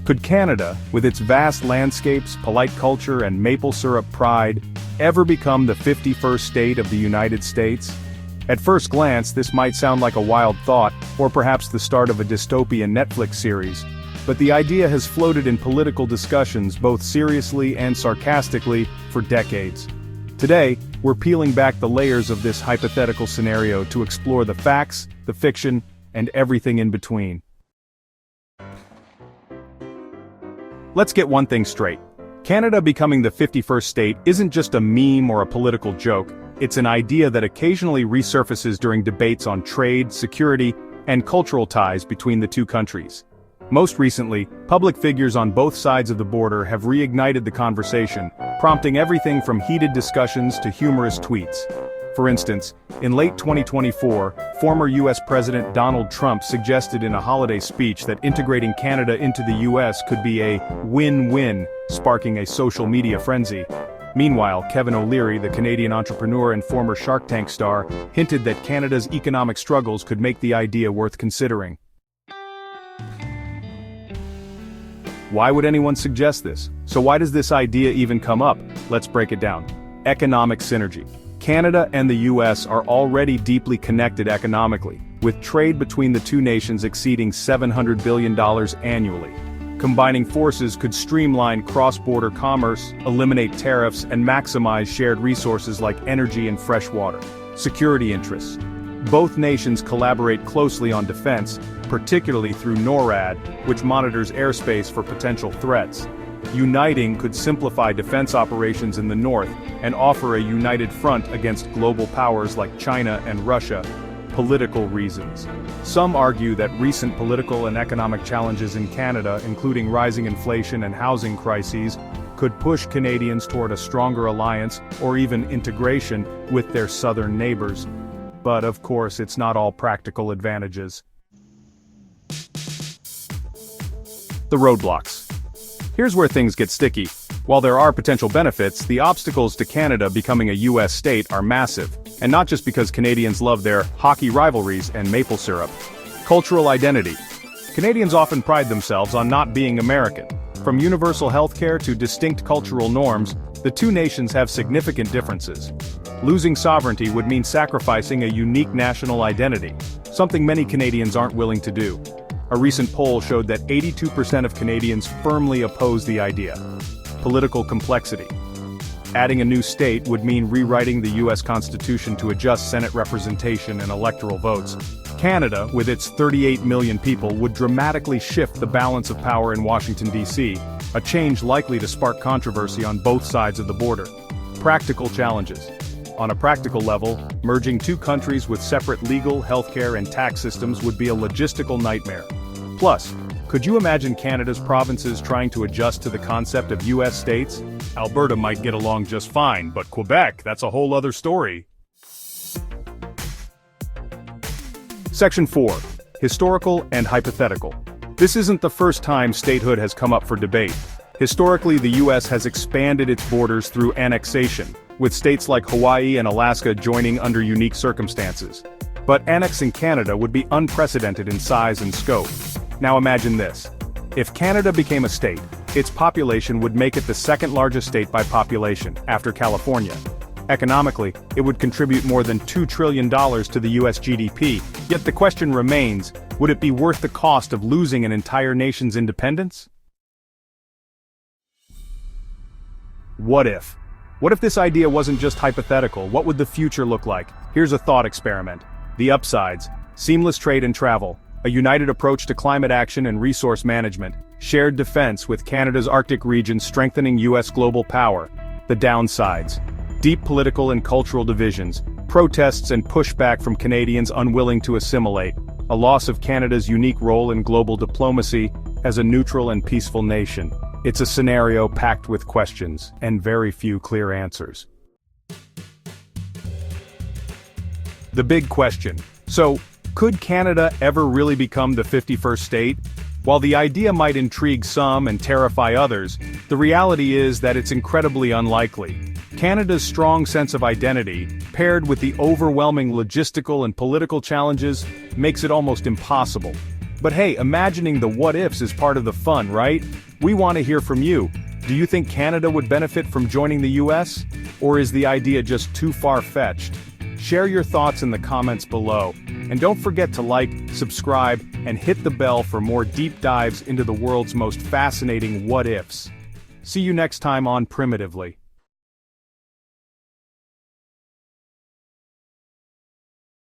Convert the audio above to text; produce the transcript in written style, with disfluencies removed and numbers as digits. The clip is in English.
Could Canada, with its vast landscapes, polite culture, and maple syrup pride, ever become the 51st state of the United States? At first glance, this might sound like a wild thought, or perhaps the start of a dystopian Netflix series. But the idea has floated in political discussions both seriously and sarcastically for decades. Today, we're peeling back the layers of this hypothetical scenario to explore the facts, the fiction, and everything in between. Let's get one thing straight. Canada becoming the 51st state isn't just a meme or a political joke, it's an idea that occasionally resurfaces during debates on trade, security, and cultural ties between the two countries. Most recently, public figures on both sides of the border have reignited the conversation, prompting everything from heated discussions to humorous tweets. For instance, in late 2024, former U.S. President Donald Trump suggested in a holiday speech that integrating Canada into the U.S. could be a win-win, sparking a social media frenzy. Meanwhile, Kevin O'Leary, the Canadian entrepreneur and former Shark Tank star, hinted that Canada's economic struggles could make the idea worth considering. Why would anyone suggest this? So why does this idea even come up? Let's break it down. Economic synergy. Canada and the US are already deeply connected economically, with trade between the two nations exceeding $700 billion annually. Combining forces could streamline cross-border commerce, eliminate tariffs, and maximize shared resources like energy and fresh water. Security interests. Both nations collaborate closely on defense, particularly through NORAD, which monitors airspace for potential threats. Uniting could simplify defense operations in the north and offer a united front against global powers like China and Russia. Political reasons. Some argue that recent political and economic challenges in Canada, including rising inflation and housing crises, could push Canadians toward a stronger alliance or even integration with their southern neighbors. But of course, it's not all practical advantages. The roadblocks. Here's where things get sticky. While there are potential benefits, the obstacles to Canada becoming a US state are massive, and not just because Canadians love their hockey rivalries and maple syrup. Cultural identity. Canadians often pride themselves on not being American. From universal healthcare to distinct cultural norms, the two nations have significant differences. Losing sovereignty would mean sacrificing a unique national identity, something many Canadians aren't willing to do. A recent poll showed that 82% of Canadians firmly oppose the idea. Political complexity. Adding a new state would mean rewriting the U.S. Constitution to adjust Senate representation and electoral votes. Canada, with its 38 million people, would dramatically shift the balance of power in Washington, D.C., a change likely to spark controversy on both sides of the border. Practical challenges. On a practical level, merging two countries with separate legal, healthcare, and tax systems would be a logistical nightmare. Plus, could you imagine Canada's provinces trying to adjust to the concept of U.S. states? Alberta might get along just fine, but Quebec, that's a whole other story. Section 4. Historical and hypothetical. This isn't the first time statehood has come up for debate. Historically, the U.S. has expanded its borders through annexation, with states like Hawaii and Alaska joining under unique circumstances. But annexing Canada would be unprecedented in size and scope. Now imagine this. If Canada became a state, its population would make it the second largest state by population, after California. Economically, it would contribute more than $2 trillion to the US GDP, yet the question remains, would it be worth the cost of losing an entire nation's independence? What if? What if this idea wasn't just hypothetical? What would the future look like? Here's a thought experiment. The upsides: seamless trade and travel, a united approach to climate action and resource management, shared defense with Canada's Arctic region strengthening US global power. The downsides: deep political and cultural divisions, protests and pushback from Canadians unwilling to assimilate, a loss of Canada's unique role in global diplomacy as a neutral and peaceful nation. It's a scenario packed with questions and very few clear answers. The big question. So, could Canada ever really become the 51st state? While the idea might intrigue some and terrify others, the reality is that it's incredibly unlikely. Canada's strong sense of identity, paired with the overwhelming logistical and political challenges, makes it almost impossible. But hey, imagining the what-ifs is part of the fun, right? We want to hear from you. Do you think Canada would benefit from joining the US? Or is the idea just too far-fetched? Share your thoughts in the comments below. And don't forget to like, subscribe, and hit the bell for more deep dives into the world's most fascinating what-ifs. See you next time on Primitively.